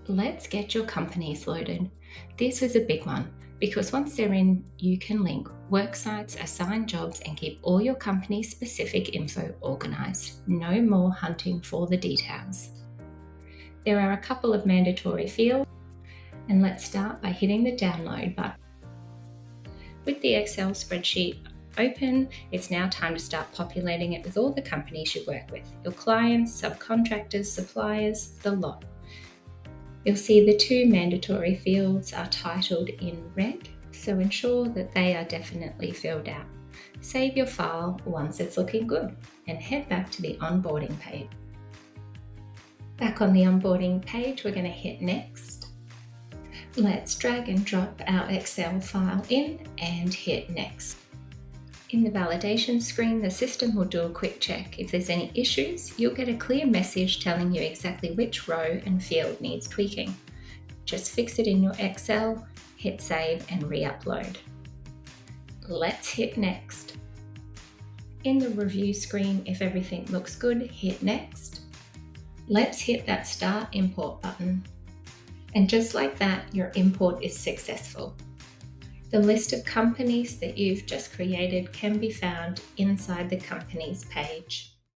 Let's get your companies loaded. This was a big one because once they're in, you can link worksites, assign jobs, and keep all your company's specific info organized. No more hunting for the details. There are a couple of mandatory fields, and let's start by hitting the download button. With the Excel spreadsheet open, it's now time to start populating it with all the companies you work with, your clients, subcontractors, suppliers, the lot. You'll see the two mandatory fields are titled in red, so ensure that they are definitely filled out. Save your file once it's looking good and head back to the onboarding page. Back on the onboarding page, we're going to hit next. Let's drag and drop our Excel file in and hit next. In the validation screen, the system will do a quick check. If there's any issues, you'll get a clear message telling you exactly which row and field needs tweaking. Just fix it in your Excel, hit save and re-upload. Let's hit next. In the review screen, if everything looks good, hit next. Let's hit that Start Import button. And just like that, your import is successful. The list of companies that you've just created can be found inside the companies page.